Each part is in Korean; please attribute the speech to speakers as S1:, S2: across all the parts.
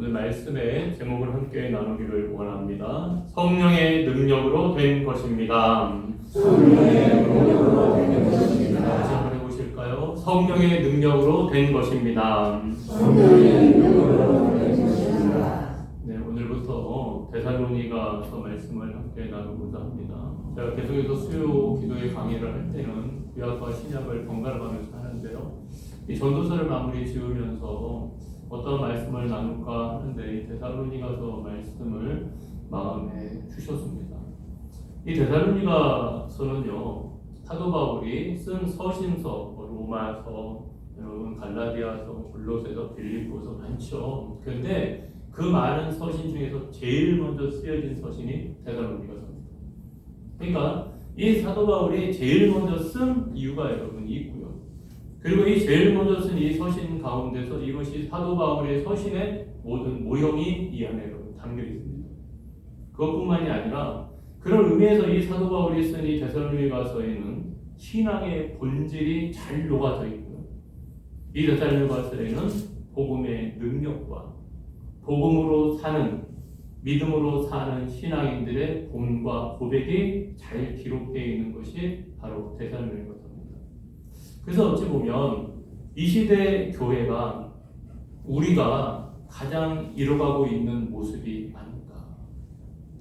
S1: 오늘 말씀의 제목을 함께 나누기를 원합니다. 성령의 능력으로 된 것입니다.
S2: 성령의 능력으로 된 것입니다.
S1: 다시 한번 해보실까요? 성령의 능력으로 된 것입니다.
S2: 성령의 능력으로 된 것입니다.
S1: 네, 오늘부터 데살로니가서 말씀을 함께 나누고자 합니다. 제가 계속해서 수요 기도의 강의를 할 때는 구약과 신약을 번갈아 가면서 하는데요. 이 전도서를 마무리 지으면서 어떤 말씀을 나눌까 하는데 이 데살로니가서 말씀을 마음에 주셨습니다. 이 데살로니가서는요, 사도 바울이 쓴 서신서, 로마서, 여러분 갈라디아서, 골로새서, 빌립보서 많죠. 그런데 그 많은 서신 중에서 제일 먼저 쓰여진 서신이 데살로니가서입니다. 그러니까 이 사도 바울이 제일 먼저 쓴 이유가 여러분 있고요. 그리고 이 제일 먼저 쓴 이 서신 가운데서 이것이 사도 바울의 서신의 모든 모형이 이 안에 담겨 있습니다. 그것뿐만이 아니라 그런 의미에서 이 사도 바울이 쓴 이 데살로니가서에는 신앙의 본질이 잘 녹아져 있고요. 이 데살로니가서에는 복음의 능력과 복음으로 사는, 믿음으로 사는 신앙인들의 본과 고백이 잘 기록되어 있는 것이 바로 데살로니가서입니다. 그래서 어찌 보면 이 시대 교회가 우리가 가장 이뤄가고 있는 모습이 아닌가.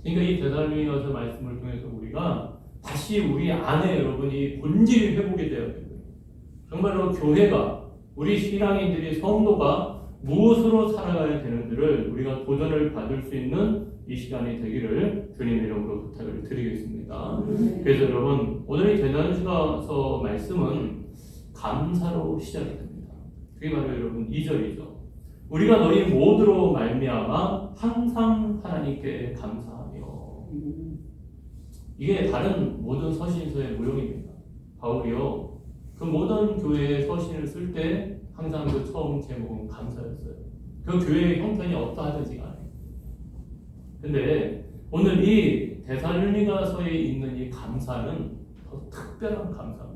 S1: 그러니까 이 데살로니가서 말씀을 통해서 우리가 다시 우리 안에 여러분이 본질이 회복이 되어야 되고요. 정말로 교회가, 우리 신앙인들이, 성도가 무엇으로 살아가야 되는지를 우리가 도전을 받을 수 있는 이 시간이 되기를 주님의 이름으로 부탁을 드리겠습니다. 그래서 여러분, 오늘 이 데살로니가서 말씀은 감사로 시작이 됩니다. 그게 바로 여러분 2절이죠. 우리가 너희 모두로 말미암아 항상 하나님께 감사하며. 이게 다른 모든 서신서의 모형입니다. 바울이요, 그 모든 교회의 서신을 쓸 때 항상 그 처음 제목은 감사였어요. 그 교회의 형편이 어떠하든지 간에. 근데 오늘 이 데살로니가서에 있는 이 감사는 더 특별한 감사입니다.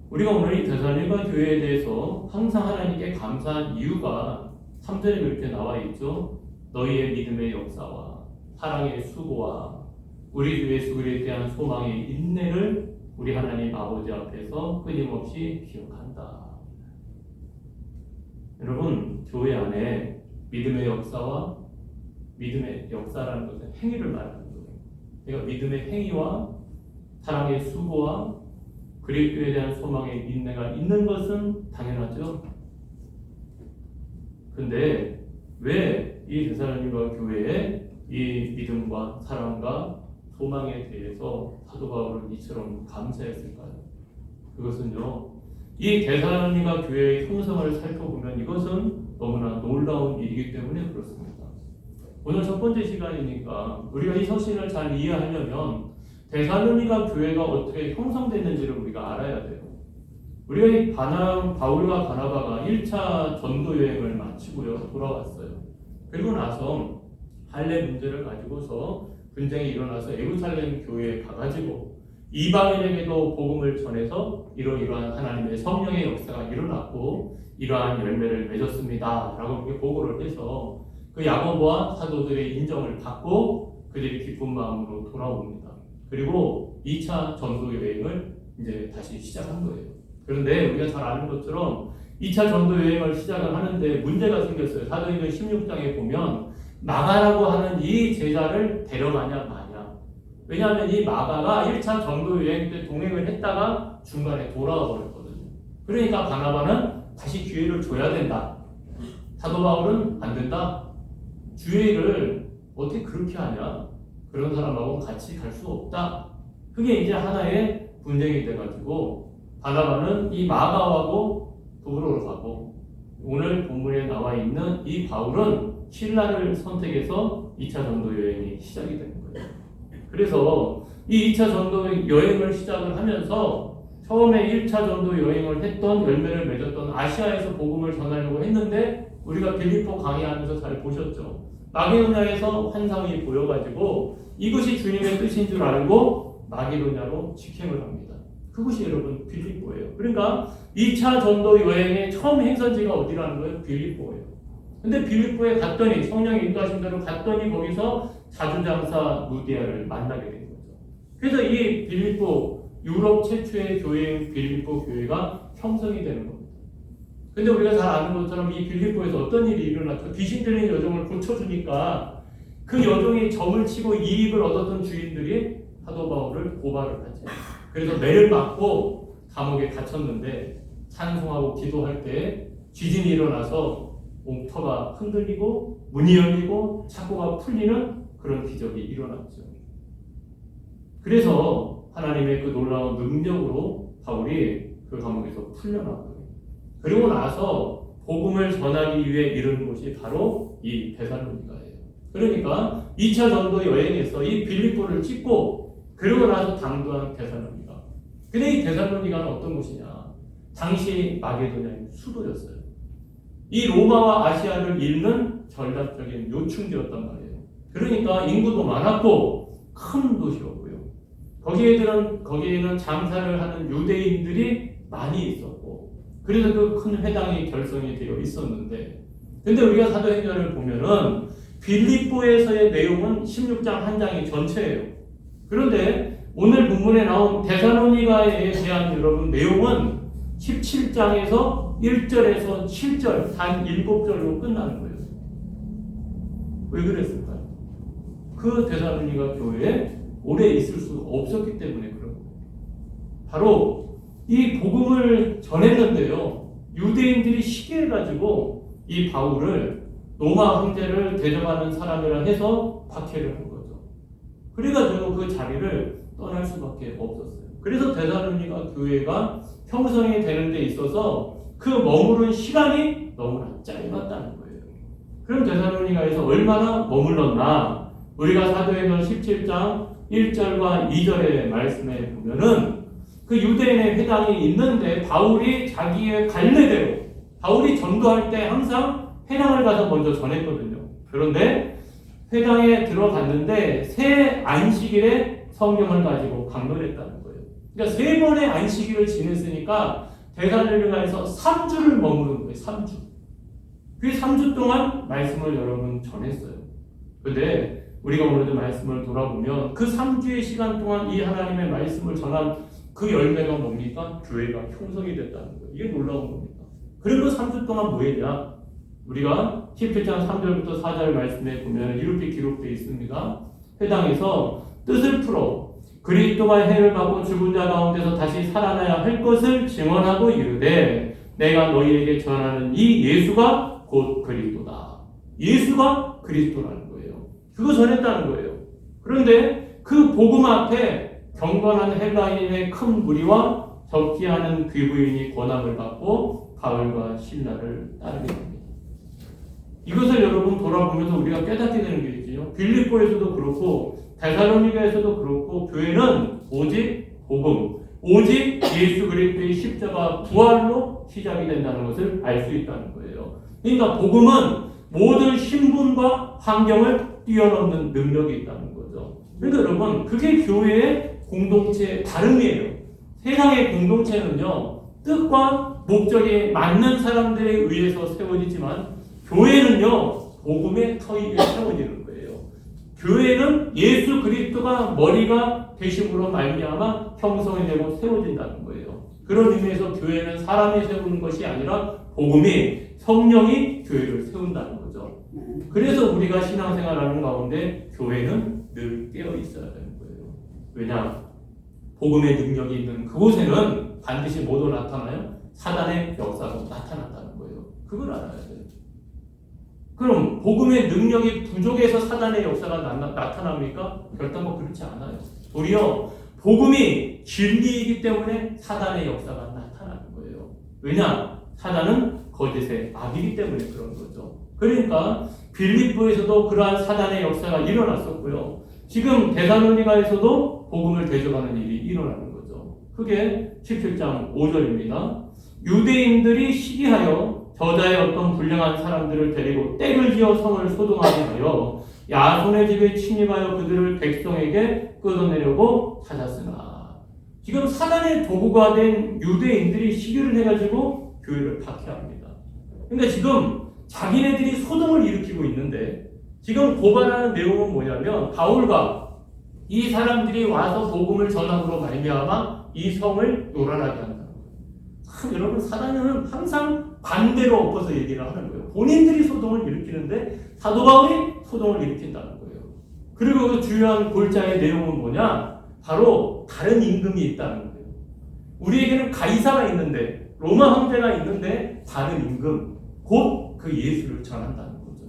S1: 우리가 오늘 이 데살로니가 교회에 대해서 항상 하나님께 감사한 이유가 3절에 이렇게 나와 있죠. 너희의 믿음의 역사와 사랑의 수고와 우리 주 예수 그리스도에 대한 소망의 인내를 우리 하나님 아버지 앞에서 끊임없이 기억한다. 여러분, 교회 안에 믿음의 역사와 믿음의 역사라는 것은 행위를 말하는 거예요. 그러니까 믿음의 행위와 사랑의 수고와 그리스도에 대한 소망의 인내가 있는 것은 당연하죠. 근데 왜 이 데살로니가 교회에 이 믿음과 사랑과 소망에 대해서 사도 바울은 이처럼 감사했을까요? 그것은요, 이 데살로니가 교회의 형성을 살펴보면 이것은 너무나 놀라운 일이기 때문에 그렇습니다. 오늘 첫 번째 시간이니까 우리가 이 서신을 잘 이해하려면 데살로니가 교회가 어떻게 형성됐는지를 우리가 알아야 돼요. 우리가 이 바울과 바나바가 1차 전도 여행을 마치고요, 돌아왔어요. 그리고 나서 할례 문제를 가지고서 분쟁이 일어나서 예루살렘 교회에 가가지고 이방인에게도 복음을 전해서 이러이러한 하나님의 성령의 역사가 일어났고 이러한 열매를 맺었습니다 라고 그렇게 보고를 해서 그 야고보와 사도들의 인정을 받고 그들이 기쁜 마음으로 돌아옵니다. 그리고 2차 전도 여행을 이제 다시 시작한 거예요. 그런데 우리가 잘 아는 것처럼 2차 전도 여행을 시작을 하는데 문제가 생겼어요. 사도행전 16장에 보면 마가라고 하는 이 제자를 데려가냐 마냐. 왜냐하면 이 마가가 1차 전도 여행 때 동행을 했다가 중간에 돌아와 버렸거든요. 그러니까 바나바는 다시 기회를 줘야 된다. 사도 바울은 안 된다. 주의를 어떻게 그렇게 하냐. 그런 사람하고 같이 갈 수 없다. 그게 이제 하나의 분쟁이 돼가지고 바나바는 이 마가하고 도브로로 가고 오늘 본문에 나와 있는 이 바울은 신라를 선택해서 2차 전도 여행이 시작이 되는 거예요. 그래서 이 2차 전도 여행을 시작을 하면서 처음에 1차 전도 여행을 했던 열매를 맺었던 아시아에서 복음을 전하려고 했는데 우리가 빌립보 강의하면서 잘 보셨죠. 마게도냐에서 환상이 보여가지고 이것이 주님의 뜻인 줄 알고 마게도냐로 직행을 합니다. 그것이 여러분 빌립보예요. 그러니까 2차 전도 여행의 처음 행선지가 어디라는 거예요? 빌립보예요. 근데 빌립보에 갔더니 성령이 인도하신 대로 갔더니 거기서 자주장사 루디아를 만나게 된 거죠. 그래서 이 빌립보 유럽 최초의 교회인 빌립보 교회가 형성이 되는 겁니다. 근데 우리가 잘 아는 것처럼 이 빌립보에서 어떤 일이 일어났죠? 귀신 들린 여종을 고쳐주니까 그 여종이 점을 치고 이익을 얻었던 주인들이 사도 바울을 고발을 하죠. 그래서 매를 맞고 감옥에 갇혔는데 찬송하고 기도할 때 지진이 일어나서 옥터가 흔들리고 문이 열리고 창고가 풀리는 그런 기적이 일어났죠. 그래서 하나님의 그 놀라운 능력으로 바울이 그 감옥에서 풀려나고요. 그리고 나서 복음을 전하기 위해 이른 곳이 바로 이 데살로니가예요. 그러니까 2차 전도 여행에서 이 빌립보를 찍고 그리고 나서 당도한 데살로니가. 근데 이 데살로니가는 어떤 곳이냐? 당시 마게도냐의 수도였어요. 이 로마와 아시아를 잇는 전략적인 요충지였단 말이에요. 그러니까 인구도 많았고 큰 도시였고요. 거기에는 장사를 하는 유대인들이 많이 있었고, 그래서 그 큰 회당이 결성이 되어 있었는데, 근데 우리가 사도행전을 보면은 빌립보에서의 내용은 16장 한 장이 전체예요. 그런데 오늘 본문에 나온 데살로니가에 대한 여러분 내용은 17장에서 1절에서 7절 단 7절로 끝나는 거예요. 왜 그랬을까요? 그 데살로니가 교회에 오래 있을 수 없었기 때문에 그런 거예요. 바로 이 복음을 전했는데요, 유대인들이 시기해가지고 이 바울을 로마 황제를 대접하는 사람이라 해서 박해를 한 거죠. 그래가지고 그 자리를 떠날 수밖에 없었어요. 그래서 데살로니가 교회가 형성이 되는 데 있어서 그 머무른 시간이 너무나 짧았다는 거예요. 그럼 데살로니가에서 얼마나 머물렀나? 우리가 사도행전 17장 1절과 2절의 말씀에 보면은 그 유대인의 회당이 있는데 바울이 자기의 갈래대로, 바울이 전도할 때 항상 회당을 가서 먼저 전했거든요. 그런데 회당에 들어갔는데 새 안식일에 성경을 가지고 강론했다는 거예요. 그러니까 3번의 안식일을 지냈으니까 데살로니가에서 3주를 머무른 거예요. 3주. 그 3주 동안 말씀을 여러분 전했어요. 그런데 우리가 오늘도 말씀을 돌아보면 그 3주의 시간 동안 이 하나님의 말씀을 전한 그 열매가 뭡니까? 교회가 형성이 됐다는 거예요. 이게 놀라운 겁니다. 그리고 3주 동안 뭐 했냐? 우리가 17장 3절부터 4절 말씀에 보면 이렇게 기록되어 있습니다. 회당에서 뜻을 풀어 그리스도가 해를 받고 죽은 자 가운데서 다시 살아나야 할 것을 증언하고 이르되 내가 너희에게 전하는 이 예수가 곧 그리스도다. 예수가 그리스도라는 거예요. 그거 전했다는 거예요. 그런데 그 복음 앞에 경건한 헬라인의 큰 무리와 적지 않은 귀부인이 권함을 받고 바울과 신라를 따르게 됩니다. 이것을 여러분 돌아보면서 우리가 깨닫게 되는 게 있죠. 빌립보에서도 그렇고 데살로니가에서도 그렇고 교회는 오직 복음, 오직 예수 그리스도의 십자가 부활로 시작이 된다는 것을 알 수 있다는 거예요. 그러니까 복음은 모든 신분과 환경을 뛰어넘는 능력이 있다는 거죠. 그러니까 여러분 그게 교회의 공동체의 다름이에요. 세상의 공동체는요, 뜻과 목적에 맞는 사람들에 의해서 세워지지만 교회는요, 복음의 터 위에 세워지는 거예요. 교회는 예수 그리스도가 머리가 되심으로 말미암아 형성이 되고 세워진다는 거예요. 그런 의미에서 교회는 사람이 세우는 것이 아니라 복음이, 성령이 교회를 세운다는 거죠. 그래서 우리가 신앙생활하는 가운데 교회는 늘 깨어 있어야 되는 거예요. 왜냐? 복음의 능력이 있는 그곳에는 반드시 뭐도 나타나요? 사단의 역사가 나타난다는 거예요. 그걸 알아야 돼요. 그럼 복음의 능력이 부족해서 사단의 역사가 나타납니까? 결단코 그렇지 않아요. 도리어 복음이 진리이기 때문에 사단의 역사가 나타나는 거예요. 왜냐? 사단은 거짓의 악이기 때문에 그런 거죠. 그러니까 빌립보에서도 그러한 사단의 역사가 일어났었고요. 지금 데살로니가에서도 복음을 대적하는 일이 일어나는 거죠. 그게 17장 5절입니다. 유대인들이 시기하여 저자의 어떤 불량한 사람들을 데리고 떼를 지어 성을 소동하게 하여 야손의 집에 침입하여 그들을 백성에게 끌어내려고 찾았으나, 지금 사단의 도구가 된 유대인들이 시기를 해가지고 교회를 박해합니다. 그러니까 지금 자기네들이 소동을 일으키고 있는데 지금 고발하는 내용은 뭐냐면 바울과 이 사람들이 와서 복음을 전함으로 말미암아 이 성을 요란하게 한다는 거예요. 여러분 사단은 항상 반대로 엎어서 얘기를 하는 거예요. 본인들이 소동을 일으키는데 사도 바울이 소동을 일으킨다는 거예요. 그리고 그 주요한 골자의 내용은 뭐냐? 바로 다른 임금이 있다는 거예요. 우리에게는 가이사가 있는데 로마 황제가 있는데 다른 임금 곧 그 예수를 전한다는 거죠.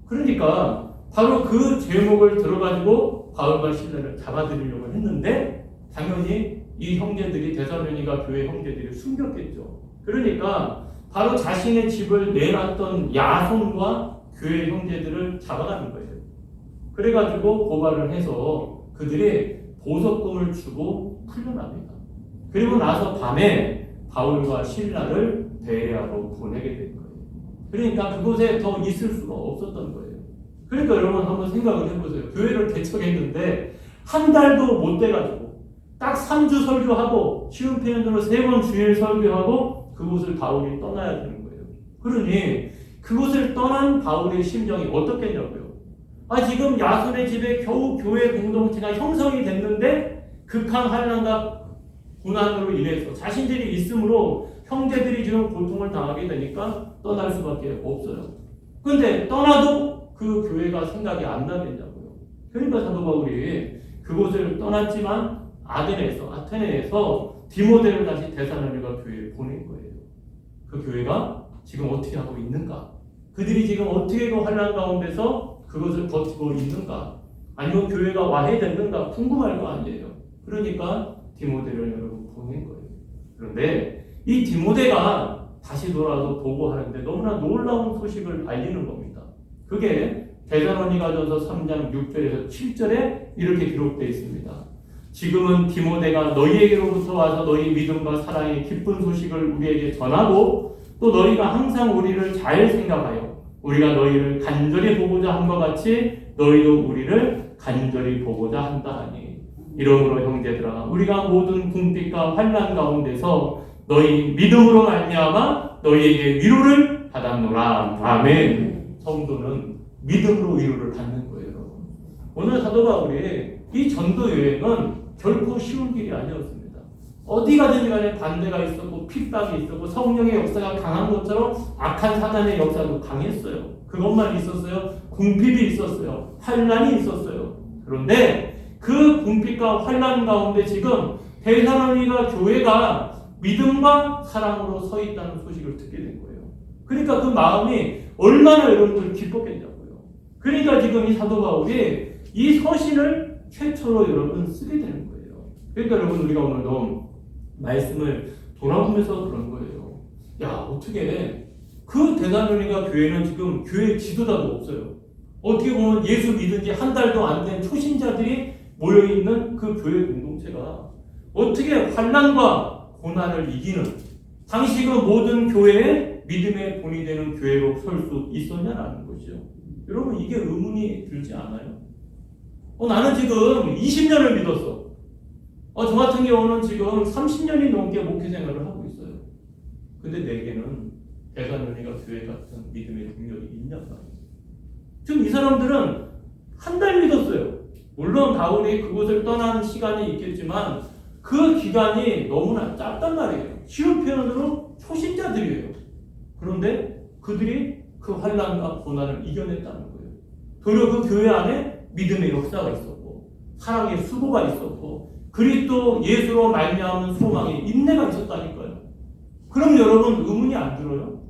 S1: 그러니까 바로 그 제목을 들어가지고 바울과 실라를 잡아들이려고 했는데 당연히 이 형제들이 데살로니가 교회 형제들이 숨겼겠죠. 그러니까 바로 자신의 집을 내놨던 야손과 교회 형제들을 잡아가는 거예요. 그래가지고 고발을 해서 그들이 보석금을 주고 풀려납니다. 그리고 나서 밤에 바울과 실라를 베레아로 보내게 된 거예요. 그러니까 그곳에 더 있을 수가 없었던 거예요. 그러니까 여러분 한번 생각을 해보세요. 교회를 개척했는데 한 달도 못 돼가지고 딱 3주 설교하고 쉬운 표현으로 3번 주일 설교하고 그곳을 바울이 떠나야 되는 거예요. 그러니 그곳을 떠난 바울의 심정이 어떻겠냐고요. 지금 야손의 집에 겨우 교회 공동체가 형성이 됐는데 극한 환난과 고난으로 인해서 자신들이 있으므로 형제들이 지금 고통을 당하게 되니까 떠날 수밖에 없어요. 근데 떠나도 그 교회가 생각이 안 나겠냐고요. 그러니까 사도 바울이 그곳을 떠났지만 아테네에서 디모데를 다시 데살로니가 교회에 보낸 거예요. 그 교회가 지금 어떻게 하고 있는가? 그들이 지금 어떻게 그 환난 가운데서 그것을 버티고 있는가? 아니면 교회가 와해됐는가? 궁금할 거 아니에요. 그러니까 디모데를 여러분 보낸 거예요. 그런데 이 디모데가 다시 돌아와서 보고하는데 너무나 놀라운 소식을 알리는 겁니다. 그게 데살로니가전서 3장 6절에서 7절에 이렇게 기록되어 있습니다. 지금은 디모데가 너희에게로부터 와서 너희 믿음과 사랑의 기쁜 소식을 우리에게 전하고 또 너희가 항상 우리를 잘 생각하여 우리가 너희를 간절히 보고자 한 것 같이 너희도 우리를 간절히 보고자 한다 하니 이러므로 형제들아 우리가 모든 궁핍과 환난 가운데서 너희 믿음으로 말미암아 너희에게 위로를 받았노라. 아멘. 성도는 믿음으로 위로를 받는 거예요, 여러분. 오늘 사도 바울이 이 전도 여행은 결코 쉬운 길이 아니었습니다. 어디 가든지 간에 반대가 있었고 핍박이 있었고 성령의 역사가 강한 것처럼 악한 사단의 역사도 강했어요. 그것만 있었어요. 궁핍이 있었어요. 환난이 있었어요. 그런데 그 궁핍과 환난 가운데 지금 데살로니가 교회가 믿음과 사랑으로 서 있다는 소식을 듣게 된 거예요. 그러니까 그 마음이 얼마나 여러분들 기뻤겠냐고요. 그러니까 지금 이 사도 바울이 이 서신을 최초로 여러분 쓰게 되는 거예요. 그러니까 여러분 우리가 오늘도 말씀을 돌아보면서 그런 거예요. 야, 어떻게 그 데살로니가 교회는 지금 교회 지도자도 없어요. 어떻게 보면 예수 믿은 지 한 달도 안 된 초신자들이 모여있는 그 교회 공동체가 어떻게 환난과 고난을 이기는 당시 그 모든 교회의 믿음의 본이 되는 교회로 설 수 있었냐라는 것이죠. 여러분 이게 의문이 들지 않아요? 나는 지금 20년을 믿었어. 저 같은 경우는 지금 30년이 넘게 목회 생활을 하고 있어요. 근데 내게는 데살로니가 교회 같은 믿음의 능력이 있냐 말이에요. 지금 이 사람들은 한 달 믿었어요. 물론 바울이 그곳을 떠나는 시간이 있겠지만 그 기간이 너무나 짧단 말이에요. 쉬운 표현으로 초신자들이에요. 그런데 그들이 그 환난과 고난을 이겨냈다는 거예요. 도리어 그 교회 안에 믿음의 역사가 있었고 사랑의 수고가 있었고 그리스도 예수로 말미암은 소망의 인내가 있었다니까요. 그럼 여러분 의문이 안 들어요?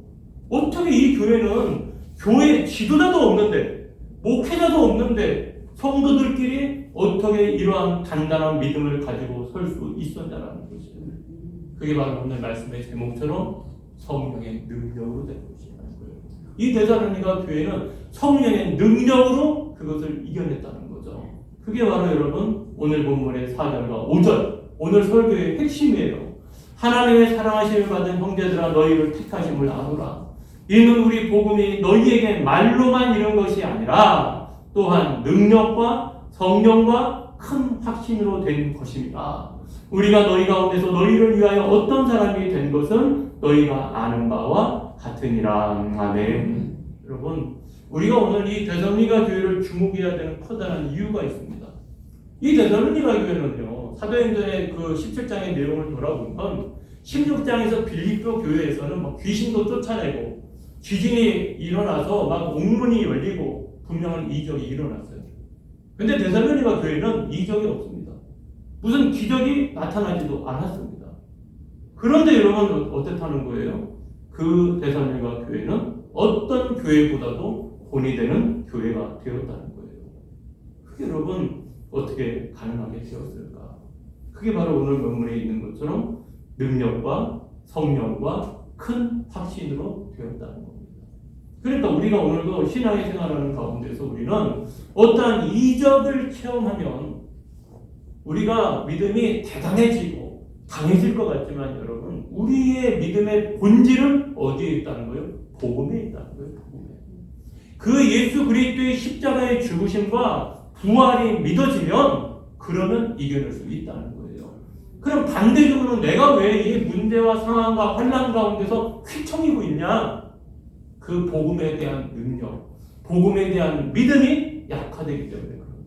S1: 어떻게 이 교회는 교회 지도자도 없는데 목회자도 없는데 성도들끼리 어떻게 이러한 단단한 믿음을 가지고 설 수 있었냐라는 것이에요. 그게 바로 오늘 말씀의 제목처럼 성령의 능력으로 된 것이라는 거예요. 이 데살로니가 교회는 성령의 능력으로 그것을 이겨냈다는 거죠. 그게 바로 여러분 오늘 본문의 4절과 5절 오늘 설교의 핵심이에요. 하나님의 사랑하심을 받은 형제들아 너희를 택하심을 아노라. 이는 우리 복음이 너희에게 말로만 이른 것이 아니라 또한 능력과 성령과 큰 확신으로 된 것입니다. 우리가 너희 가운데서 너희를 위하여 어떤 사람이 된 것은 너희가 아는 바와 같으니라. 아멘. 여러분, 우리가 오늘 이 데살로니가 교회를 주목해야 되는 커다란 이유가 있습니다. 이 데살로니가 교회는요, 사도행전의 그 17장의 내용을 돌아보면 16장에서 빌립보 교회에서는 막 귀신도 쫓아내고 지진이 일어나서 막 옥문이 열리고 분명한 이적이 일어났어요. 근데 데살로니가 교회는 이적이 없습니다. 무슨 기적이 나타나지도 않았습니다. 그런데 여러분 어떻다는 거예요? 그 데살로니가 교회는 어떤 교회보다도 본이 되는 교회가 되었다는 거예요. 그게 여러분 어떻게 가능하게 되었을까? 그게 바로 오늘 본문에 있는 것처럼 능력과 성령과 큰 확신으로 되었다는 겁니다. 그러니까 우리가 오늘도 신앙의 생활하는 가운데서 우리는 어떠한 이적을 체험하면 우리가 믿음이 대단해지고 강해질 것 같지만 여러분, 우리의 믿음의 본질은 어디에 있다는 거예요? 복음에 있다는 거예요. 복음에. 그 예수 그리스도의 십자가의 죽으심과 부활이 믿어지면 그러면 이겨낼 수 있다는 거예요. 그럼 반대적으로 내가 왜 이 문제와 상황과 환난 가운데서 휘청이고 있냐? 그 복음에 대한 능력, 복음에 대한 믿음이 약화되기 때문에 그런 거예요.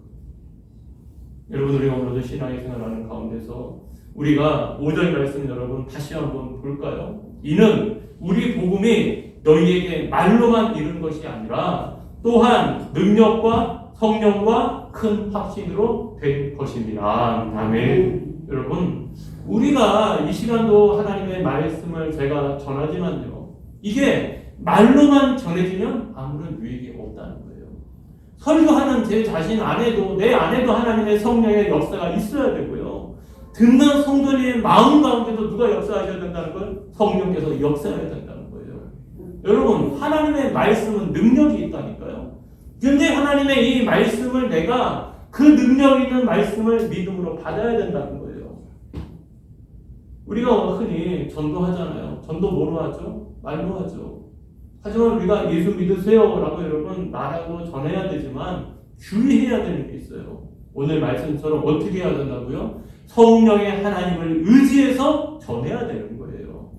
S1: 여러분, 우리가 오늘도 신앙의 생활하는 가운데서 우리가 5절 말씀 여러분 다시 한번 볼까요? 이는 우리 복음이 너희에게 말로만 이룬 것이 아니라 또한 능력과 성령과 큰 확신으로 된 것입니다. 아멘. 여러분, 우리가 이 시간도 하나님의 말씀을 제가 전하지만요, 이게 말로만 전해지면 아무런 유익이 없다는 거예요. 설교하는 제 자신 안에도, 내 안에도 하나님의 성령의 역사가 있어야 되고요. 듣는 성도님의 마음 가운데도 누가 역사하셔야 된다는 걸? 성령께서 역사해야 된다는 거예요. 여러분, 하나님의 말씀은 능력이 있다니까요. 근데 하나님의 이 말씀을 내가 그 능력 있는 말씀을 믿음으로 받아야 된다는 거예요. 우리가 흔히 전도하잖아요. 전도 뭐로 하죠? 말로 하죠. 하지만 우리가 예수 믿으세요 라고 여러분 말하고 전해야 되지만 주의해야 되는 게 있어요. 오늘 말씀처럼 어떻게 해야 된다고요? 성령의 하나님을 의지해서 전해야 되는 거예요.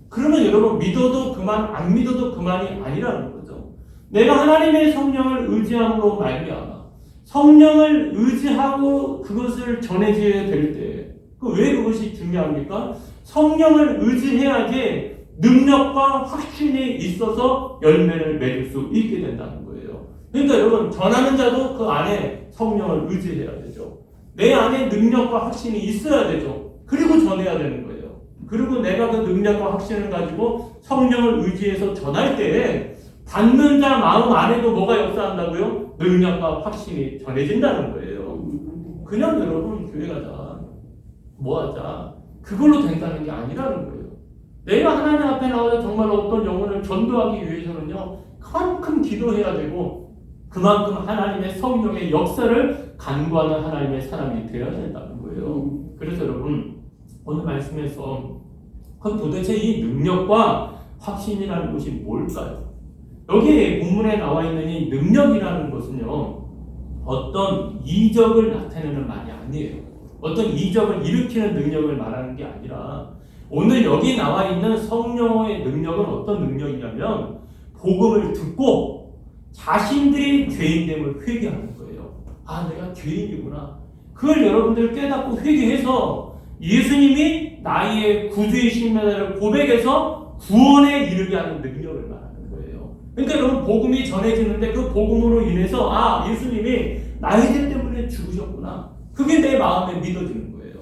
S1: 그러면 여러분 믿어도 그만, 안 믿어도 그만이 아니라는 거죠. 내가 하나님의 성령을 의지함으로 말미암아 성령을 의지하고 그것을 전해줘야 될 때, 왜 그것이 중요합니까? 성령을 의지해야지 능력과 확신이 있어서 열매를 맺을 수 있게 된다는 거예요. 그러니까 여러분, 전하는 자도 그 안에 성령을 의지해야 되죠. 내 안에 능력과 확신이 있어야 되죠. 그리고 전해야 되는 거예요. 그리고 내가 그 능력과 확신을 가지고 성령을 의지해서 전할 때 받는 자 마음 안에도 뭐가 역사한다고요? 능력과 확신이 전해진다는 거예요. 그냥 여러분 교회 가자, 뭐 하자, 그걸로 된다는 게 아니라는 거예요. 내가 하나님 앞에 나와서 정말 어떤 영혼을 전도하기 위해서는요, 그만큼 기도해야 되고 그만큼 하나님의 성령의 역사를 간구하는 하나님의 사람이 되어야 된다는 거예요. 그래서 여러분, 오늘 말씀에서 그럼 도대체 이 능력과 확신이라는 것이 뭘까요? 여기 본문에 나와 있는 이 능력이라는 것은요, 어떤 이적을 나타내는 말이 아니에요. 어떤 이적을 일으키는 능력을 말하는 게 아니라 오늘 여기 나와 있는 성령의 능력은 어떤 능력이냐면 복음을 듣고 자신들이 죄인됨을 회개하는 거예요. 아, 내가 죄인이구나. 그걸 여러분들 깨닫고 회개해서 예수님이 나의 구주이심을 고백해서 구원에 이르게 하는 능력을 말하는 거예요. 그러니까 여러분, 복음이 전해지는데 그 복음으로 인해서 아, 예수님이 나의 죄 때문에 죽으셨구나. 그게 내 마음에 믿어지는 거예요.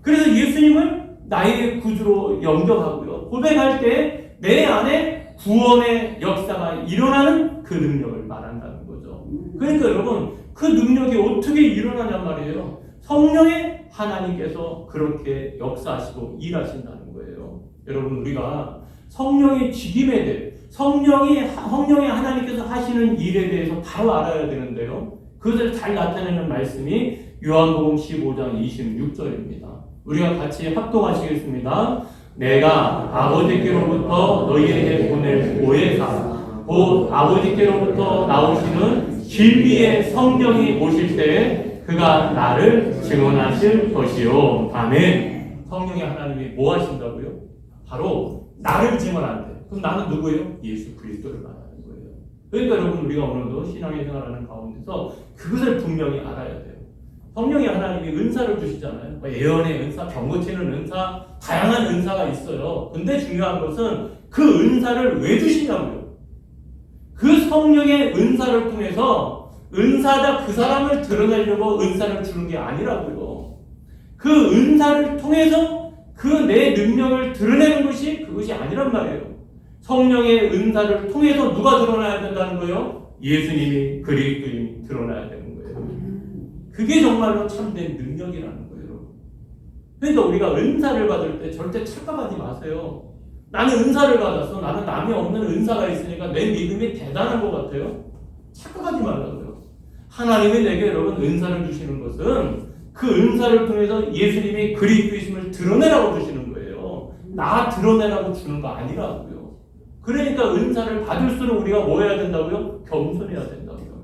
S1: 그래서 예수님을 나의 구주로 영접하고요, 고백할 때 내 안에 구원의 역사가 일어나는 그 능력을 말한다는 거죠. 그러니까 여러분, 그 능력이 어떻게 일어나냔 말이에요. 성령의 하나님께서 그렇게 역사하시고 일하신다는 거예요. 여러분, 우리가 성령의 직임에 대해, 성령의 하나님께서 하시는 일에 대해서 바로 알아야 되는데요, 그것을 잘 나타내는 말씀이 요한복음 15장 26절입니다. 우리가 같이 합독하시겠습니다. 내가 아버지께로부터 너희에게 보낼 보혜사 곧 아버지께로부터 나오시는 진리의 성령이 오실 때 그가 나를 증언하실 것이요. 아멘. 성령의 하나님이 뭐 하신다고요? 바로 나를 증언한대. 그럼 나는 누구예요? 예수 그리스도를 말하는 거예요. 그러니까 여러분 우리가 오늘도 신앙의 생활하는 가운데서 그것을 분명히 알아야 돼요. 성령이 하나님이 은사를 주시잖아요. 예언의 은사, 병 고치는 은사, 다양한 은사가 있어요. 근데 중요한 것은 그 은사를 왜 주시냐고요. 그 성령의 은사를 통해서 은사다 그 사람을 드러내려고 은사를 주는 게 아니라고요. 그 은사를 통해서 그 내 능력을 드러내는 것이 그것이 아니란 말이에요. 성령의 은사를 통해서 누가 드러나야 된다는 거예요? 예수님이 그리스도인이 드러나야 되는 거예요. 그게 정말로 참된 능력이라는 거예요. 그러니까 우리가 은사를 받을 때 절대 착각하지 마세요. 나는 은사를 받았어. 나는 남이 없는 은사가 있으니까 내 믿음이 대단한 것 같아요. 착각하지 말라고요. 하나님이 내게 여러분 은사를 주시는 것은 그 은사를 통해서 예수님이 그리스도이심을 드러내라고 주시는 거예요. 나 드러내라고 주는 거 아니라고요. 그러니까 은사를 받을수록 우리가 뭐 해야 된다고요? 겸손해야 된다고요.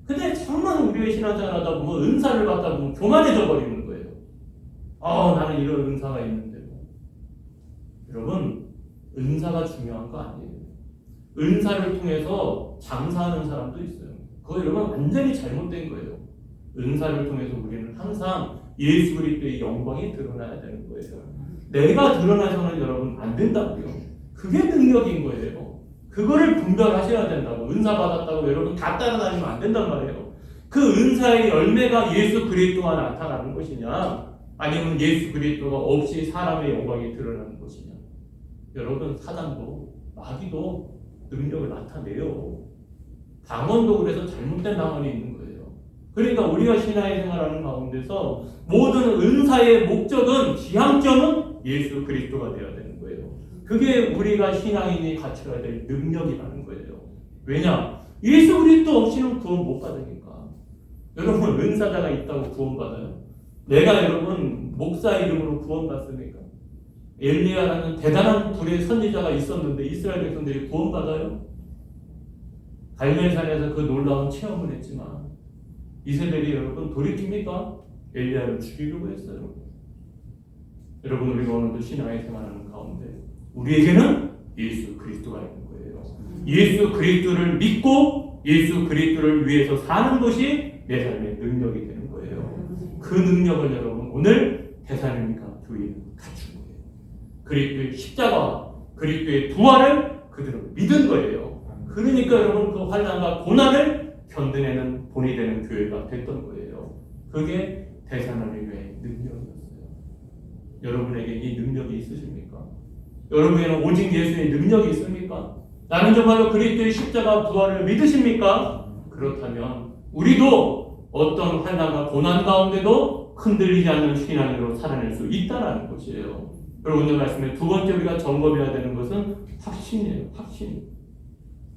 S1: 근데 정말 우리가 신앙생활 하다 보면 은사를 받다 보면 교만해져 버리는 거예요. 나는 이런 은사가 있는데 여러분 은사가 중요한 거 아니에요. 은사를 통해서 장사하는 사람도 있어요. 그거 여러분 완전히 잘못된 거예요. 은사를 통해서 우리는 항상 예수 그리스도의 영광이 드러나야 되는 거예요. 내가 드러나서는 여러분 안 된다고요. 그게 능력인 거예요. 그거를 분별하셔야 된다고. 은사 받았다고 여러분 다 따라다니면 안 된단 말이에요. 그 은사의 열매가 예수 그리스도가 나타나는 것이냐 아니면 예수 그리스도가 없이 사람의 영광이 드러나는 것이냐. 여러분 사단도 마귀도 능력을 나타내요. 방언도 그래서 잘못된 방언이 있는 거예요. 그러니까 우리가 신앙의 생활하는 가운데서 모든 은사의 목적은 지향점은 예수 그리스도가 되어야 되는 거예요. 그게 우리가 신앙인이 갖춰야 될 능력이라는 거예요. 왜냐? 예수 그리스도 없이는 구원 못 받으니까. 여러분 은사자가 있다고 구원받아요? 내가 여러분 목사 이름으로 구원받습니까? 엘리야라는 대단한 불의 선지자가 있었는데 이스라엘 백성들이 구원받아요? 갈멜산에서 그 놀라운 체험을 했지만 이세벨이 여러분 돌이킵니까? 엘리야를 죽이려고 했어요. 여러분 우리가 오늘도 신앙의 생활하는 가운데 우리에게는 예수 그리스도가 있는 거예요. 예수 그리스도를 믿고 예수 그리스도를 위해서 사는 것이 내 삶의 능력이 되는 거예요. 그 능력을 여러분 오늘 데살로니가 교회는 갖춘 거예요. 그리스도의 십자가와 그리스도의 부활을 그들은 믿은 거예요. 그러니까 여러분 그 환난과 고난을 견뎌내는 본이 되는 교회가 됐던 거예요. 그게 데살로니가의 능력이었어요. 여러분에게 이 능력이 있으십니까? 여러분에게는 오직 예수의 능력이 있습니까? 나는 정말로 그리스도의 십자가 부활을 믿으십니까? 그렇다면 우리도 어떤 환난과 고난 가운데도 흔들리지 않는 신앙으로 살아낼 수 있다는 것이에요. 여러분 오늘 말씀에 두 번째 우리가 점검해야 되는 것은 확신이에요. 확신.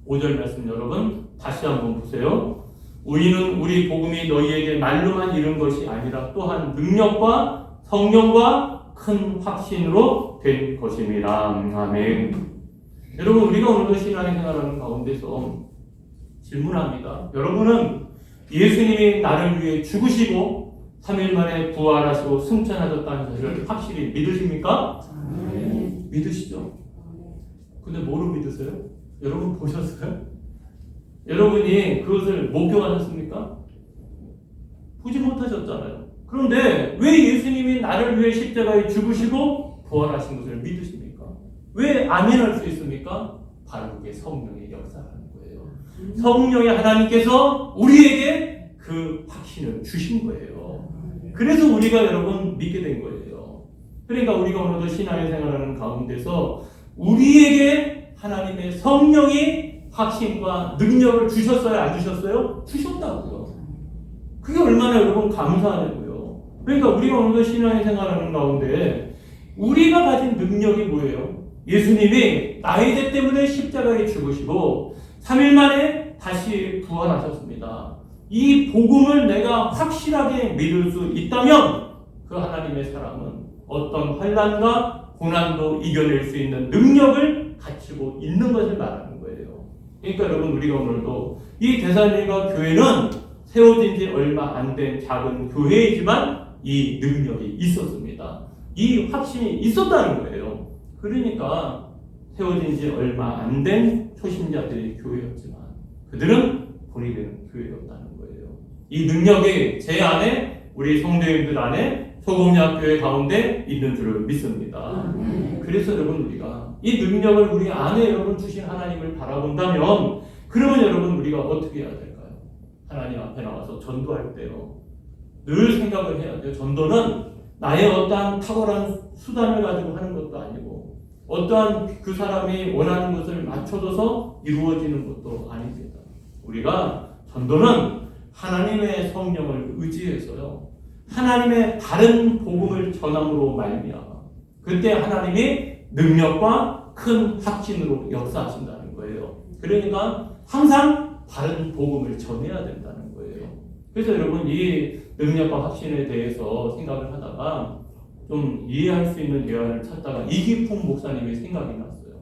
S1: 5절 말씀 여러분 다시 한번 보세요. 우리는 우리 복음이 너희에게 말로만 이른 것이 아니라 또한 능력과 성령과 큰 확신으로 된 것입니다. 아멘. 여러분 우리가 오늘도 신앙의 생활하는 가운데서 질문합니다. 여러분은 예수님이 나를 위해 죽으시고 3일 만에 부활하시고 승천하셨다는 사실을 확실히 믿으십니까? 믿으시죠? 근데 뭐로 믿으세요? 여러분 보셨어요? 여러분이 그것을 목격하셨습니까? 보지 못하셨잖아요. 그런데 왜 예수님이 나를 위해 십자가에 죽으시고 부활하신 것을 믿으십니까? 왜 아멘할 수 있습니까? 바로 그게 성령의 역사라는 거예요. 성령의 하나님께서 우리에게 그 확신을 주신 거예요. 그래서 우리가 여러분 믿게 된 거예요. 그러니까 우리가 오늘도 신앙의 생활하는 가운데서 우리에게 하나님의 성령이 확신과 능력을 주셨어요? 안 주셨어요? 주셨다고요. 그게 얼마나 여러분 감사하냐고요. 그러니까 우리가 오늘도 신앙의 생활하는 가운데 우리가 가진 능력이 뭐예요? 예수님이 나의 죄 때문에 십자가에 죽으시고 3일 만에 다시 부활하셨습니다. 이 복음을 내가 확실하게 믿을 수 있다면 그 하나님의 사람은 어떤 환난과 고난도 이겨낼 수 있는 능력을 갖추고 있는 것을 말하는 거예요. 그러니까 여러분 우리가 오늘도 이 데살로니가 교회는 세워진 지 얼마 안 된 작은 교회이지만 이 능력이 있었습니다. 이 확신이 있었다는 거예요. 그러니까 세워진 지 얼마 안 된 초신자들의 교회였지만 그들은 본이 되는 교회였다는 거예요. 이 능력이 제 안에, 우리 성도님들 안에, 소금역 교회 가운데 있는 줄을 믿습니다. 그래서 여러분, 우리가 이 능력을 우리 안에 여러분 주신 하나님을 바라본다면, 그러면 여러분 우리가 어떻게 해야 될까요? 하나님 앞에 나와서 전도할 때요, 늘 생각을 해야 돼요. 전도는 나의 어떠한 탁월한 수단을 가지고 하는 것도 아니고, 어떠한 그 사람이 원하는 것을 맞춰줘서 이루어지는 것도 아닙니다. 우리가 전도는 하나님의 성령을 의지해서요, 하나님의 다른 복음을 전함으로 말미암아 그때 하나님이 능력과 큰 확신으로 역사하신다는 거예요. 그러니까 항상 다른 복음을 전해야 된다는 거예요. 그래서 여러분, 이 능력과 확신에 대해서 생각을 하다가 좀 이해할 수 있는 대화를 찾다가 이기풍 목사님의 생각이 났어요.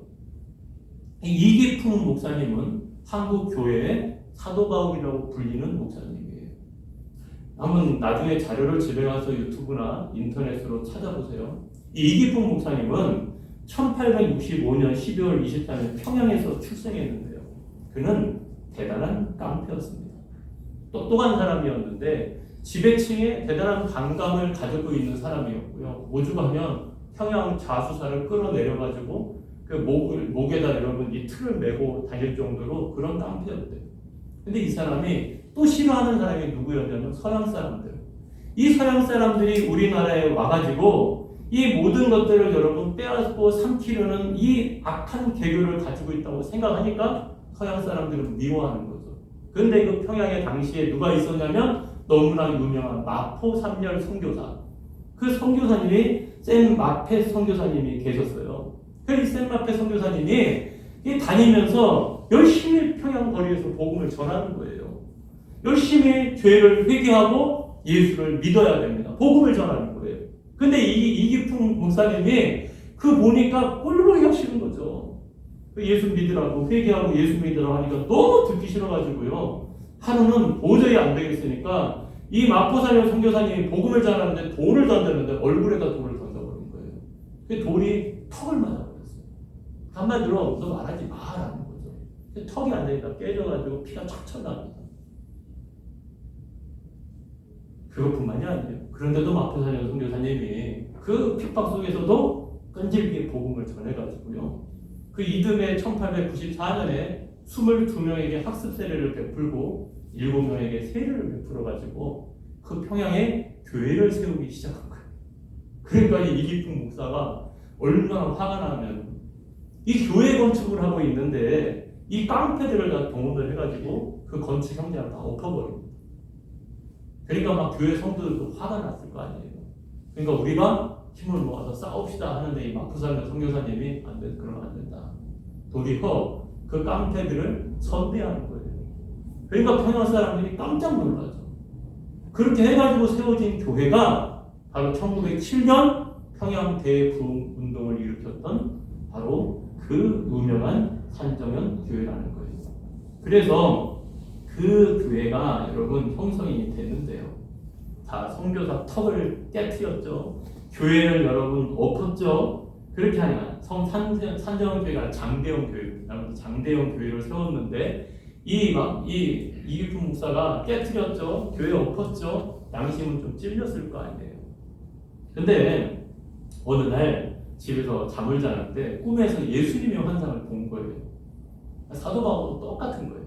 S1: 이기풍 목사님은 한국 교회의 사도 바울이라고 불리는 목사님이에요. 한번 나중에 자료를 집에 가서 유튜브나 인터넷으로 찾아보세요. 이기풍 목사님은 1865년 12월 23일 평양에서 출생했는데요. 그는 대단한 깡패였습니다. 똑똑한 사람이었는데 지배층에 대단한 반감을 가지고 있는 사람이었고요. 오죽하면 평양 자수사를 끌어내려가지고 그 목에다 여러분 이 틀을 메고 다닐 정도로 그런 깡패였대요. 근데 이 사람이 또 싫어하는 사람이 누구였냐면 서양 사람들. 이 서양 사람들이 우리나라에 와가지고 이 모든 것들을 여러분 빼앗고 삼키려는 이 악한 계교를 가지고 있다고 생각하니까 서양 사람들은 미워하는 거죠. 그런데 그 평양에 당시에 누가 있었냐면 너무나 유명한 마포 삼열 선교사. 그 선교사님이 샘 마페 선교사님이 계셨어요. 그 샘 마페 선교사님이 다니면서 열심히 평양 거리에서 복음을 전하는 거예요. 열심히 죄를 회개하고 예수를 믿어야 됩니다. 복음을 전하는 거예요. 근데 이기풍 목사님이 그 보니까 꼴보기가 싫은 거죠. 예수 믿으라고, 회개하고 예수 믿으라고 하니까 너무 듣기 싫어가지고요. 하루는 도저히 안 되겠으니까 이 마포사녀 선교사님이 복음을 전하는데 돌을 던졌는데 얼굴에다 돌을 던져버린 거예요. 그 돌이 턱을 맞아버렸어요. 한마디로 너 말하지 마라는 거죠. 턱이 안 되니까 깨져가지고 피가 촥촥 납니다. 그것뿐만이 아니에요. 그런데도 마포사녀 선교사님이 그 핍박 속에서도 끈질기게 복음을 전해가지고요. 그 이듬해 1894년에 22명에게 학습 세례를 베풀고 7명에게 세례를 베풀어가지고 그 평양에 교회를 세우기 시작한 거예요. 그러니까 이 이기풍 목사가 얼마나 화가 나면 이 교회 건축을 하고 있는데 이 깡패들을 다 동원을 해가지고 그 건축 형제를 다 엎어버립니다. 그러니까 막 교회 성도들도 화가 났을 거 아니에요. 그러니까 우리가 힘을 모아서 싸웁시다 하는데 이 마포사녀 선교사님이 안 돼, 그러면 안 된다. 도리어 그 깡패들을 선대하는 거예요. 그러니까 평양 사람들이 깜짝 놀라죠. 그렇게 해가지고 세워진 교회가 바로 1907년 평양 대부흥 운동을 일으켰던 바로 그 유명한 산정현 교회라는 거예요. 그래서 그 교회가 여러분 형성이 됐는데요. 다 선교사 턱을 깨트렸죠. 교회를 여러분 엎었죠. 그렇게 하니까 산정현 교회가 장대형 교회입니다. 장대형 교회를 세웠는데 이기풍 목사가 깨트렸죠. 교회 엎었죠. 양심은 좀 찔렸을 거 아니에요. 근데 어느 날 집에서 잠을 자는데 꿈에서 예수님의 환상을 본 거예요. 사도 바울도 똑같은 거예요.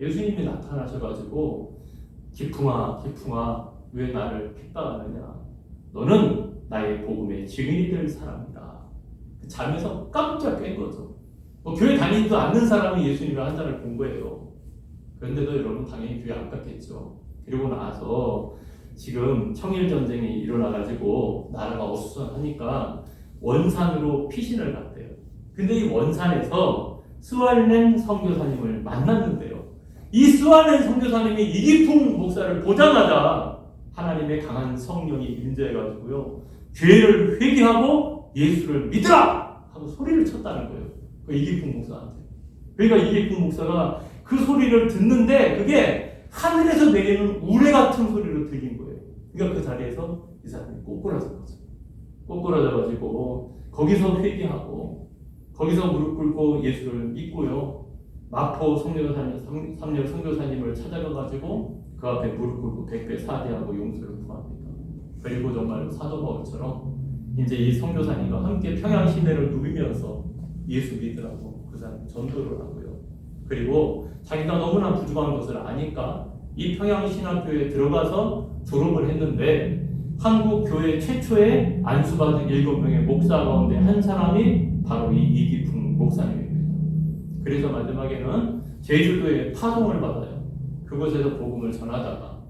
S1: 예수님이 나타나셔가지고 기풍아 왜 나를 핍박하느냐. 너는 나의 복음의 증인이 될 사람이다. 잠에서 깜짝 깬 거죠. 교회 다니지도 않는 사람이 예수님의 환상을 본 거예요. 그런데도 여러분 당연히 교회 안 갔겠죠. 그리고 나서 지금 청일전쟁이 일어나가지고 나라가 어수선하니까 원산으로 피신을 갔대요. 근데 이 원산에서 스왈렌 선교사님을 만났는데요. 이 스왈렌 선교사님이 이기풍 목사를 보자마자 하나님의 강한 성령이 임재해가지고요. 교회를 회개하고 예수를 믿으라! 하고 소리를 쳤다는 거예요. 그 이기풍 목사한테. 그러니까 이기풍 목사가 그 소리를 듣는데 그게 하늘에서 내리는 우레 같은 소리로 들린 거예요. 그러니까 그 자리에서 이 사람이 꼬꾸라진 거죠. 꼬꾸라져가지고 거기서 회개하고 거기서 무릎 꿇고 예수를 믿고요. 마포 선교사님, 3년 선교사님을 찾아가가지고 그 앞에 무릎 꿇고 백배 사죄하고 용서를 구합니다. 그리고 정말 사도 바울처럼 이제 이 선교사님과 함께 평양 시내를 누비면서 예수 믿으라고 그 사람 전도를 하고요. 그리고 자기가 너무나 부족한 것을 아니까 이 평양 신학교에 들어가서 졸업을 했는데 한국 교회 최초의 안수받은 7명의 목사 가운데 한 사람이 바로 이 이기풍 목사님입니다. 그래서 마지막에는 제주도에 파송을 받아요. 그곳에서 복음을 전하다가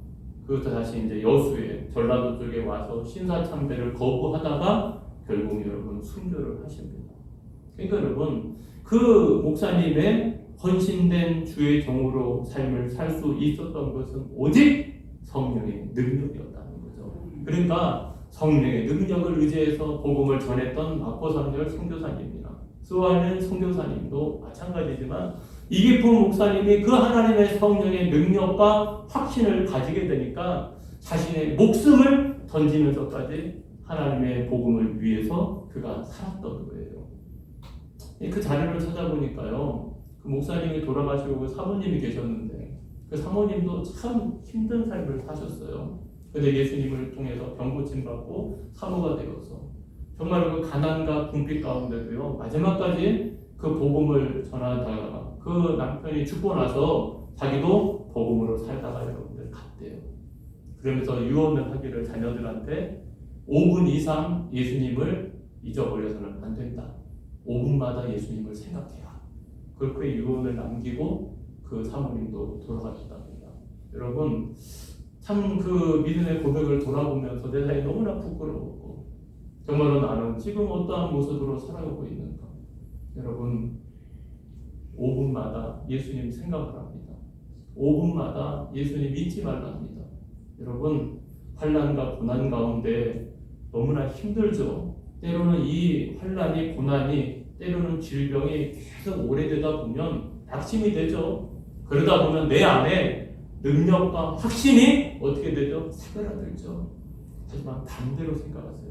S1: 그것도 다시 이제 여수에 전라도 쪽에 와서 신사참배를 거부하다가 결국 여러분 순교를 하십니다. 그러니까 여러분 그 목사님의 헌신된 주의 종으로 삶을 살 수 있었던 것은 오직 성령의 능력이었다는 거죠. 그러니까 성령의 능력을 의지해서 복음을 전했던 마포선열 선교사님이나 스와는 선교사님도 마찬가지지만 이기풍 목사님이 그 하나님의 성령의 능력과 확신을 가지게 되니까 자신의 목숨을 던지면서까지 하나님의 복음을 위해서 그가 살았던 거예요. 그 자료를 찾아보니까요, 그 목사님이 돌아가시고 그 사모님이 계셨는데 그 사모님도 참 힘든 삶을 사셨어요. 근데 예수님을 통해서 병고침 받고 사모가 되어서 정말 그 가난과 궁핍 가운데도요 마지막까지 그 복음을 전하다가 그 남편이 죽고 나서 자기도 복음으로 살다가 여러분들 갔대요. 그러면서 유언을 하기를 자녀들한테 5분 이상 예수님을 잊어버려서는 안 된다. 5분마다 예수님을 생각해라. 그렇게 유언을 남기고 그 사모님도 돌아가셨답니다. 여러분 참 그 믿음의 고백을 돌아보면서 내 삶이 너무나 부끄러웠고 정말로 나는 지금 어떠한 모습으로 살아가고 있는가. 여러분 5분마다 예수님 생각을 합니다. 5분마다 예수님 잊지 말라 합니다. 여러분 환난과 고난 가운데 너무나 힘들죠. 때로는 이 환난이 고난이 때로는 질병이 계속 오래되다 보면 낙심이 되죠. 그러다 보면 내 안에 능력과 확신이 어떻게 되죠? 사그라들죠. 하지만 반대로 생각하세요.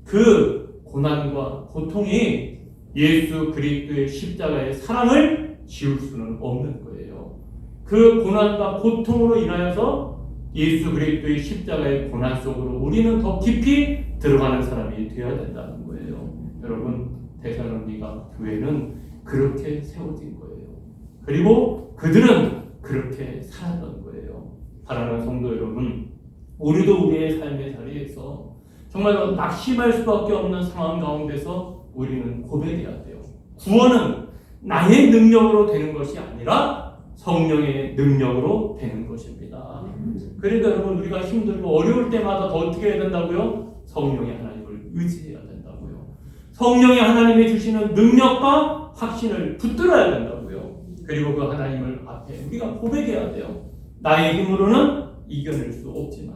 S1: 그 고난과 고통이 예수 그리스도의 십자가의 사랑을 지울 수는 없는 거예요. 그 고난과 고통으로 인하여서 예수 그리스도의 십자가의 고난 속으로 우리는 더 깊이 들어가는 사람이 되어야 된다는 거예요. 여러분 데살로니가 교회는 그렇게 세워진 거예요. 그리고 그들은 그렇게 살았던 거예요. 사랑하는 성도 여러분, 우리도 우리의 삶의 자리에서 정말로 낙심할 수밖에 없는 상황 가운데서 우리는 고백해야 돼요. 구원은 나의 능력으로 되는 것이 아니라 성령의 능력으로 되는 것입니다. 그러니까 여러분 우리가 힘들고 어려울 때마다 더 어떻게 해야 된다고요? 성령의 하나님을 의지해야 된다고요. 성령의 하나님이 주시는 능력과 확신을 붙들어야 된다고요. 그리고 그 하나님을 앞에 우리가 고백해야 돼요. 나의 힘으로는 이겨낼 수 없지만,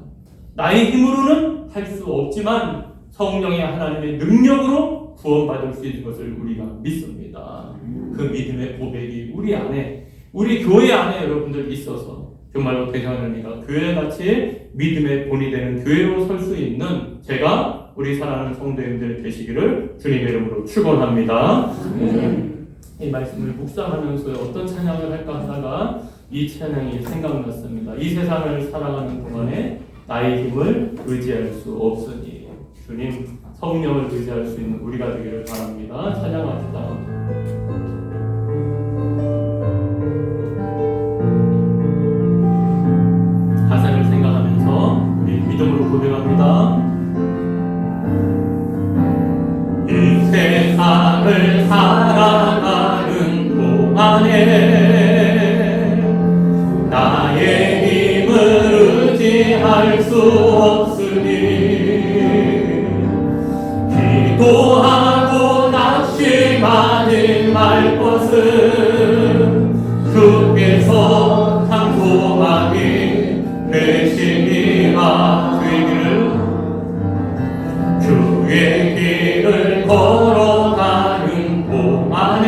S1: 나의 힘으로는 할 수 없지만 성령의 하나님의 능력으로 구원받을 수 있는 것을 우리가 믿습니다. 그 믿음의 고백이 우리 안에, 우리 교회 안에 여러분들 있어서 정말로 대전하니까 교회같이 믿음의 본이 되는 교회로 설 수 있는 제가 우리 사랑하는 성도님들 되시기를 주님의 이름으로 축원합니다. 이 말씀을 묵상하면서 어떤 찬양을 할까 하다가 이 찬양이 생각났습니다. 이 세상을 살아가는 동안에 나의 힘을 의지할 수 없으니 주님 성령을 의지할 수 있는 우리가 되기를 바랍니다. 찬양합시다. 가사를 생각하면서 우리 믿음으로 고백합니다. 이 세상을 살아가는 동안에 나의 힘을 의지할 수 없으니 기도하고 낙심하지 말 것은 주께서 상소하기 되시니라. 주의 길을 걸어가는 동안에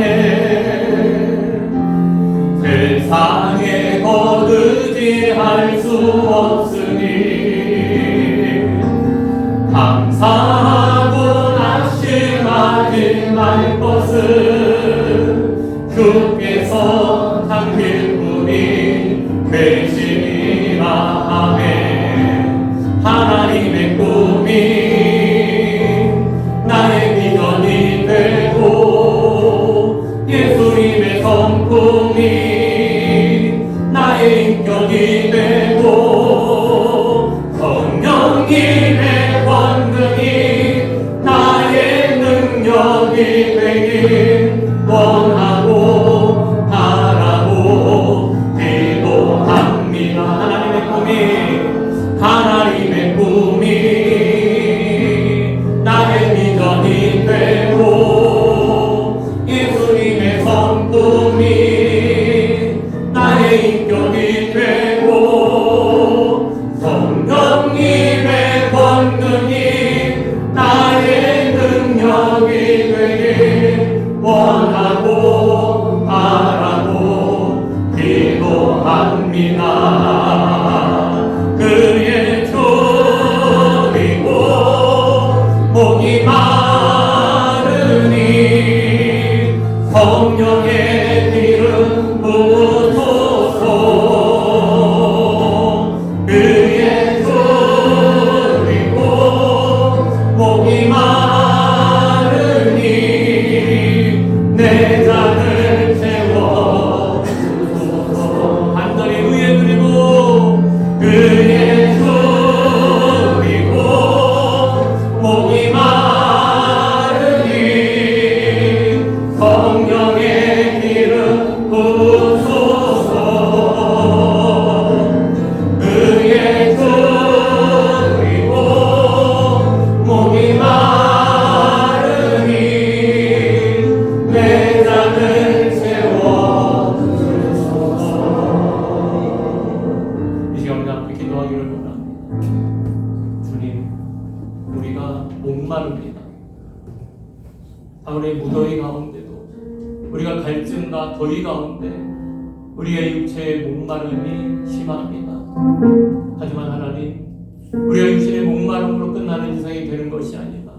S1: 세상에 거두지할 수 없으니 감사하고 낙심하지 말 것 되시리라. 아멘. 하나님의 꿈이 나의 비전이 되고 예수님의 성품이 나의 인격이 되고 성령님의 권능이 나의 능력이 되길 원하고 바라고 기도합니다. 하나님의 꿈이 나의 비전이 되고 예수님의 성품이 나의 인격이 되고 성령님의 권능이 나의 능력이 되길 원하고 바라고 기도합니다. 그의 줄이고 목이 마르니 성령의 기름 부으소서. 그의 줄이고 목이 마르니 내 잔을 채워주소서. 간절히 의에 드리고 그의 줄이고 목이 마르니 성령의 기름 부으소서. 그의 줄이고 목이 마르니 내 잔을 채워주소서. 이 시간 앞에 기도하기를 원합니다. 주님, 우리가 목마릅니다. 아무리 무더위 가운데도 우리가 갈증과 더위 가운데 우리의 육체의 목마름이 심합니다. 하지만 하나님, 우리가 육신의 목마름으로 끝나는 인생이 되는 것이 아니다.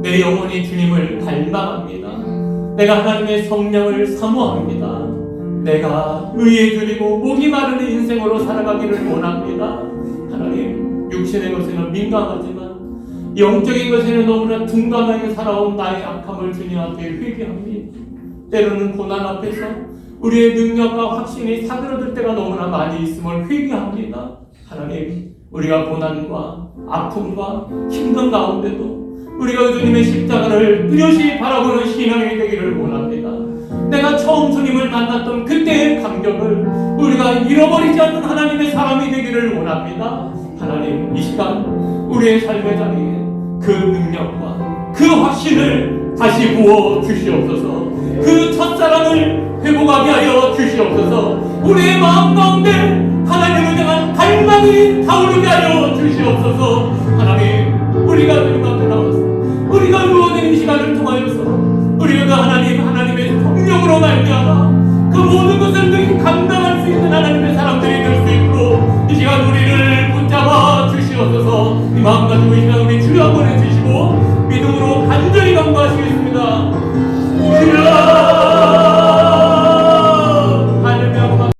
S1: 내 영혼이 주님을 갈망합니다. 내가 하나님의 성령을 사모합니다. 내가 의에 드리고 목이 마르는 인생으로 살아가기를 원합니다. 하나님, 육신의 것에는 민감하지만 영적인 것에는 너무나 둔감하게 살아온 나의 악함을 주님 앞에 회개합니다. 때로는 고난 앞에서 우리의 능력과 확신이 사그러들 때가 너무나 많이 있음을 회개합니다. 하나님, 우리가 고난과 아픔과 힘든 가운데도 우리가 주님의 십자가를 뚜렷이 바라보는 신앙이 되기를 원합니다. 내가 처음 주님을 만났던 그때의 감격을 우리가 잃어버리지 않는 하나님의 사람이 되기를 원합니다. 하나님, 이 시간 우리의 삶의 자리에 그 능력과 그 확신을 다시 부어 주시옵소서. 그 첫사랑을 회복하게 하여 주시옵소서. 우리의 마음 가운데 하나님을 향한 갈망이 타오르게 하여 주시옵소서. 하나님, 우리가 주님 앞에 나와서 우리가 누워있는 이 시간을 통하여서 우리가 하나님의 성령으로 말미암아 그 모든 것을 능히 감당할 수 있는 하나님의 사람들이 될 수 있도록 이 시간 우리를 붙잡아 주시옵소서. 이 마음 가지고